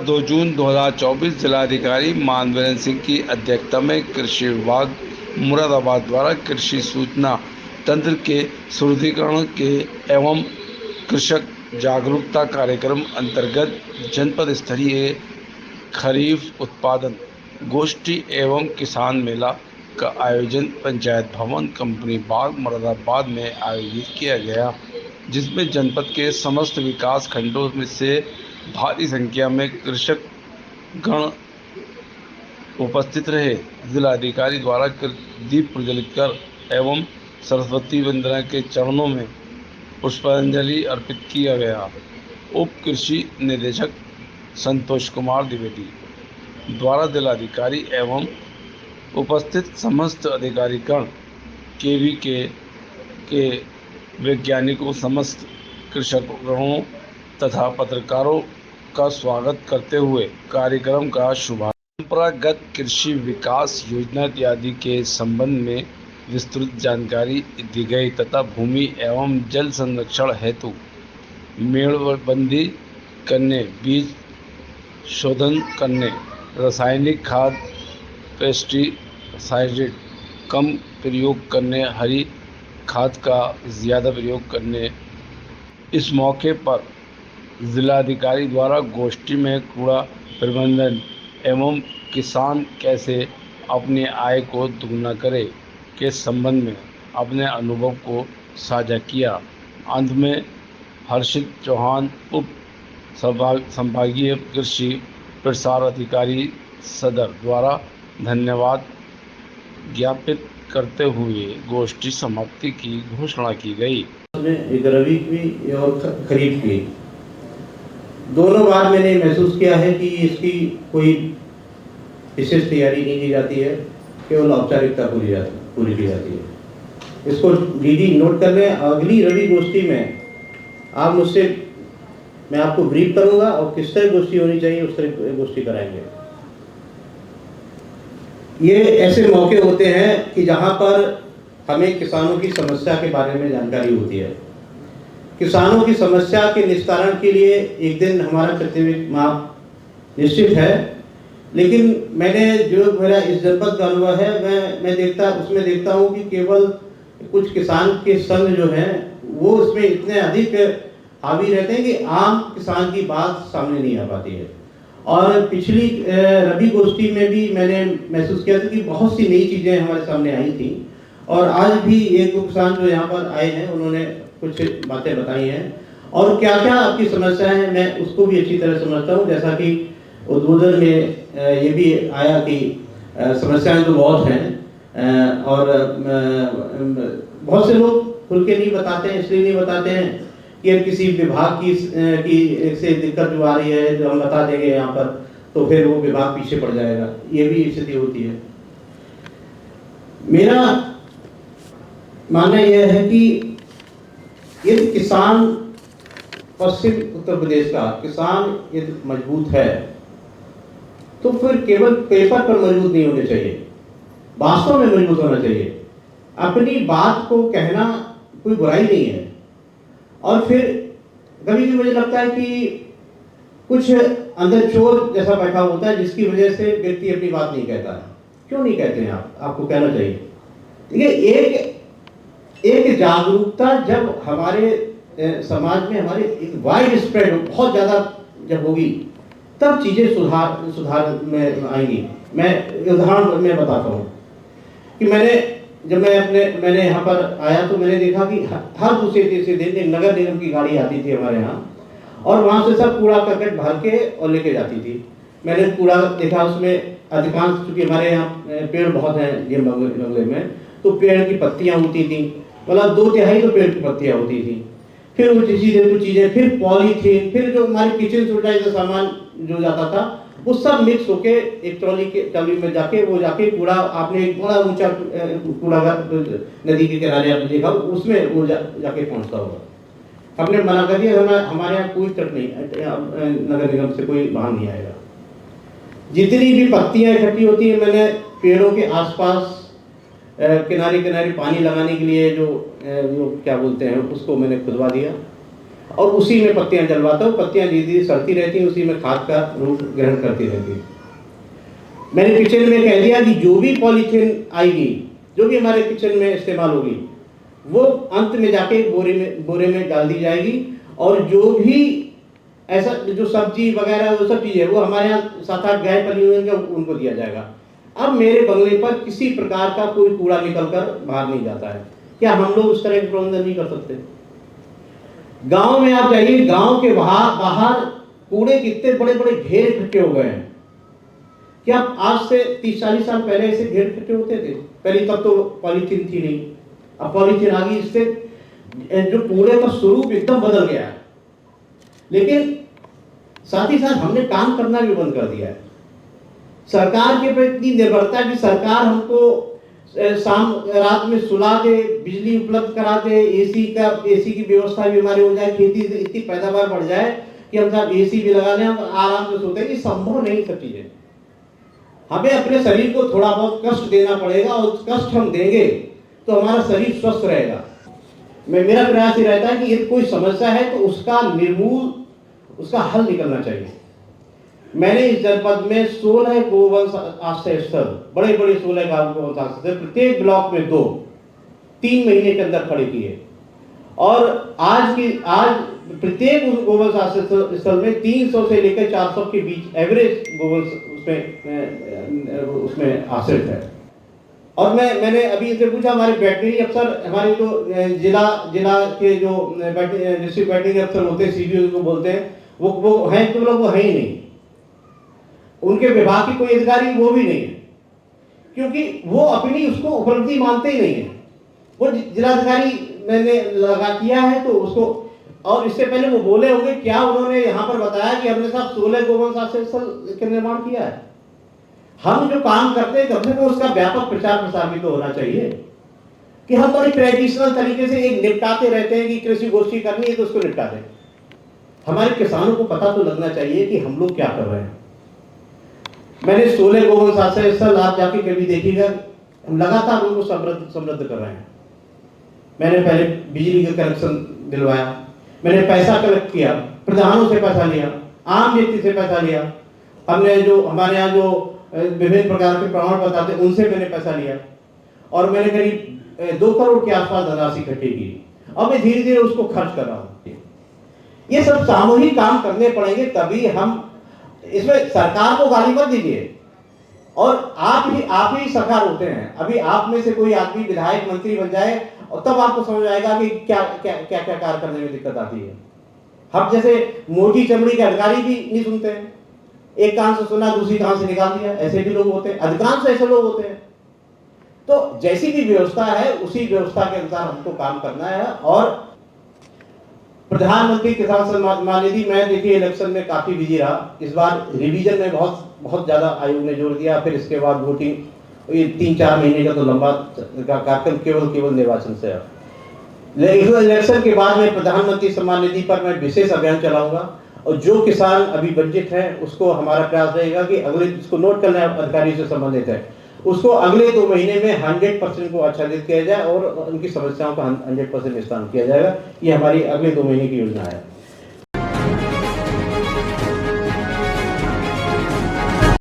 2 जून 2024 जिलाधिकारी मानवेंद्र सिंह की अध्यक्षता में कृषि विभाग मुरादाबाद द्वारा कृषि सूचना तंत्र के सुदृढ़ीकरण के एवं कृषक जागरूकता कार्यक्रम अंतर्गत जनपद स्तरीय खरीफ उत्पादन गोष्ठी एवं किसान मेला का आयोजन पंचायत भवन कंपनी बाग मुरादाबाद में आयोजित किया गया, जिसमें जनपद के समस्त विकास खंडों में से भारी संख्या में कृषक गण उपस्थित रहे। जिलाधिकारी द्वारा दीप प्रज्वलित कर एवं सरस्वती वंदना के चरणों में पुष्पांजलि अर्पित किया गया। उप कृषि निदेशक संतोष कुमार द्विवेदी द्वारा जिलाधिकारी एवं उपस्थित समस्त अधिकारीगण केवीके के वैज्ञानिकों, समस्त कृषकों तथा पत्रकारों का स्वागत करते हुए कार्यक्रम का शुभारंभ परंपरागत कृषि विकास योजना इत्यादि के संबंध में विस्तृत जानकारी दी गई तथा भूमि एवं जल संरक्षण हेतु मेड़बंदी करने, बीज शोधन करने, रासायनिक खाद पेस्टिसाइड कम प्रयोग करने, हरी खाद का ज़्यादा प्रयोग करने। इस मौके पर जिलाधिकारी द्वारा गोष्ठी में कूड़ा प्रबंधन एवं किसान कैसे अपनी आय को दुगना करे के संबंध में अपने अनुभव को साझा किया। अंत में हर्षित चौहान उप संभागीय कृषि प्रसार अधिकारी सदर द्वारा धन्यवाद ज्ञापित करते हुए गोष्ठी समाप्ति की घोषणा की गई। एक रबी की और खरीफ की दोनों बार मैंने महसूस किया है कि इसकी कोई विशेष तैयारी नहीं की जाती है, केवल औपचारिकता पूरी की जाती है। इसको डीडी नोट कर लें। अगली रबी गोष्ठी में आप मुझसे मैं आपको ब्रीफ करूंगा और किस तरह गोष्ठी होनी चाहिए उस तरह गोष्ठी कराएंगे। ये ऐसे मौके होते हैं कि जहां पर हमें किसानों की समस्या के बारे में जानकारी होती है। किसानों की समस्या के निस्तारण के लिए एक दिन हमारा प्राथमिक माप निश्चित है, लेकिन मैंने जो मेरा इस जनपद का अनुभव है मैं देखता हूँ कि केवल कुछ किसान के संघ जो हैं वो उसमें इतने अधिक हावी रहते हैं कि आम किसान की बात सामने नहीं आ पाती है। और पिछली रबी गोष्ठी में भी मैंने महसूस किया था कि बहुत सी नई चीज़ें हमारे सामने आई थी और आज भी एक दो किसान जो यहाँ पर आए हैं उन्होंने कुछ बातें बताई हैं और क्या क्या आपकी समस्याएं हैं मैं उसको भी अच्छी तरह समझता हूँ। जैसा कि उद्बोधन में ये भी आया कि समस्याएं तो बहुत हैं और बहुत से लोग खुल के नहीं बताते हैं, इसलिए नहीं बताते हैं कि किसी विभाग की से दिक्कत जो आ रही है जो हम बता देंगे यहाँ पर तो फिर वो विभाग पीछे पड़ जाएगा, ये भी स्थिति होती है। मेरा मानना यह है कि यदि किसान पश्चिम उत्तर प्रदेश का किसान यदि मजबूत है तो फिर केवल पेपर पर मजबूत नहीं होने चाहिए, वास्तव में मजबूत होना चाहिए। अपनी बात को कहना कोई बुराई नहीं है। और फिर कभी भी मुझे लगता है कि कुछ अंदर चोर जैसा बैठा होता है जिसकी वजह से व्यक्ति अपनी बात नहीं कहता है। क्यों नहीं कहते हैं आपको कहना चाहिए। देखिए एक जागरूकता जब हमारे समाज में हमारे एक वाइड स्प्रेड बहुत ज़्यादा जब होगी तब चीज़ें सुधार में आएंगी। मैं उदाहरण में बताता हूँ कि मैंने यहाँ पर आया तो मैंने देखा कि हर दूसरे तीसरे दिन एक नगर निगम की गाड़ी आती थी हमारे यहाँ और वहाँ से सब कूड़ा करकट भर के और लेके जाती थी। मैंने कूड़ा देखा उसमें अधिकांश, चूँकि हमारे यहाँ पेड़ बहुत हैं ये बंगले में, तो पेड़ की पत्तियाँ होती थी, मतलब 2/3 तो पेड़ की पत्तियाँ होती थी। फिर वो कुछ चीज़ें, फिर पॉलीथीन, फिर जो हमारे किचन सैनिटाइजर सामान जो जाता था वो सब मिक्स होके एक ट्रॉली में जाके कूड़ा आपने एक बड़ा ऊंचा कूड़ा नदी के किनारे आपने देखा उसमें वो जाके पहुंचता होगा। हमने मना कर दिया, हमारे यहाँ कोई ट्रक नहीं, नगर निगम से कोई वाहन नहीं आएगा। जितनी भी पत्तियां इकट्ठी होती है मैंने पेड़ों के आसपास किनारे पानी लगाने के लिए जो क्या बोलते हैं उसको मैंने खुदवा दिया और उसी में पत्तियां जलवाता हूँ। पत्तियां धीरे धीरे सड़ती रहती हैं, उसी में खाद का रूप ग्रहण करती रहती है। मैंने किचन में कह दिया कि जो भी पॉलीथीन आएगी, जो भी हमारे किचन में इस्तेमाल होगी, वो अंत में जाके बोरे में डाल दी जाएगी। और जो भी ऐसा जो सब्जी वगैरह वो सब चीज़ें वो हमारे यहाँ 7-8 गाय पली हुई हैं, उनको दिया जाएगा। अब मेरे बंगले पर किसी प्रकार का कोई कूड़ा निकल कर बाहर नहीं जाता है। क्या हम लोग उस तरह के प्रबंधन नहीं कर सकते? गांव में आप जाइए, गांव के बाहर कूड़े कितने बड़े बड़े ढेर इकट्ठे हो गए हैं। क्या आज से 30-40 साल पहले ऐसे ढेर इकट्ठे होते थे? पहले तब तो पॉलीथीन थी नहीं, अब पॉलीथीन आ गई, इससे जो कूड़े का स्वरूप एकदम बदल गया है। लेकिन साथ ही साथ हमने काम करना भी बंद कर दिया है। सरकार के प्रति इतनी निर्भरता कि सरकार हमको शाम रात में सुला दे, बिजली उपलब्ध करा दे, एसी की व्यवस्था भी हमारी हो जाए, खेती इतनी पैदावार बढ़ जाए कि हम साहब एसी भी लगा लें, हम आराम से सोते हैं। ये संभव नहीं सब चीजें। हमें अपने शरीर को थोड़ा बहुत कष्ट देना पड़ेगा, और कष्ट हम देंगे तो हमारा शरीर स्वस्थ रहेगा। मेरा प्रयास ये रहता है कि यदि कोई समस्या है तो उसका हल निकलना चाहिए। मैंने इस जनपद में 16 गोवंश आश्रय स्थल, बड़े बड़े 16 गाँव गोवंश आश्रय स्थल, प्रत्येक ब्लॉक में 2-3 महीने के अंदर खड़े किए। और आज प्रत्येक गोवंश आश्रय स्थल में 300 से लेकर 400 के बीच एवरेज गोवंश उसमें आश्रित है। और मैंने अभी इसे पूछा, हमारे वेटनरी अफसर, हमारे जो जिला के जो डिस्ट्रिक्ट वेटनरी अफसर होते हैं, सीबीओ को बोलते हैं, वो हैं तो लोग, वो है ही नहीं। उनके विभाग की कोई अधिकारी वो भी नहीं है, क्योंकि वो अपनी उसको उपलब्धि मानते ही नहीं है। वो जिलाधिकारी मैंने लगा किया है तो उसको, और इससे पहले वो बोले होंगे, क्या उन्होंने यहाँ पर बताया कि हमने साहब 16 गोवंश आश्रय स्थल का निर्माण किया है? हम जो काम करते हैं कम से कम उसका व्यापक प्रचार प्रसार भी तो होना चाहिए, कि हम बड़ी ट्रेडिशनल तरीके से एक निपटाते रहते हैं कि कृषि गोष्ठी करनी है तो उसको निपटा दें। हमारे किसानों को पता तो लगना चाहिए कि हम लोग क्या कर रहे हैं। मैंने 16 गोवंश आश्रय स्थल, आप जाके कभी देखिएगा, हम लगातार उनको समृद्ध कर रहे हैं। मैंने पहले बिजली का कनेक्शन दिलवाया, मैंने पैसा कलेक्ट किया, प्रधानों से पैसा लिया, आम व्यक्ति से पैसा लिया, हमने जो हमारे यहाँ जो विभिन्न प्रकार के प्रमाण पत्र आते उनसे मैंने पैसा लिया, और मैंने करीब 2 करोड़ के आसपास धनराशि इकट्ठी की। अब मैं धीरे धीरे उसको खर्च कर रहा हूँ। ये सब सामूहिक काम करने पड़ेंगे, तभी हम, इसमें सरकार को गाली मत दीजिए, और आप ही सरकार होते हैं। अभी आप में से कोई आदमी विधायक मंत्री बन जाए और तब आपको समझ आएगा कि क्या कार्य करने में दिक्कत आती है। हम जैसे मोटी चमड़ी के अधिकारी भी नहीं सुनते हैं, एक कान से सुना दूसरी कान से निकाल दिया, ऐसे भी लोग होते हैं, अधिकांश ऐसे लोग होते हैं। तो जैसी भी व्यवस्था है उसी व्यवस्था के अनुसार हमको काम करना है। और प्रधानमंत्री किसान सम्मान निधि, मैं देखिए इलेक्शन में काफी बिजी रहा, इस बार रिवीजन में बहुत ज्यादा आयोग ने जोर दिया, फिर इसके बाद वोटिंग, ये 3-4 महीने का तो लंबा कार्यक्रम केवल निर्वाचन से। लेकिन इलेक्शन के बाद में प्रधानमंत्री सम्मान निधि पर मैं विशेष अभियान चलाऊंगा, और जो किसान अभी वंचित है उसको हमारा प्रयास रहेगा कि अगले, जिसको नोट करना अधिकारी से संबंधित है, उसको अगले 2 महीने में 100% को आच्छादित किया जाए और उनकी समस्याओं का 100% निस्तारण किया जाएगा। ये हमारी अगले 2 महीने की योजना है।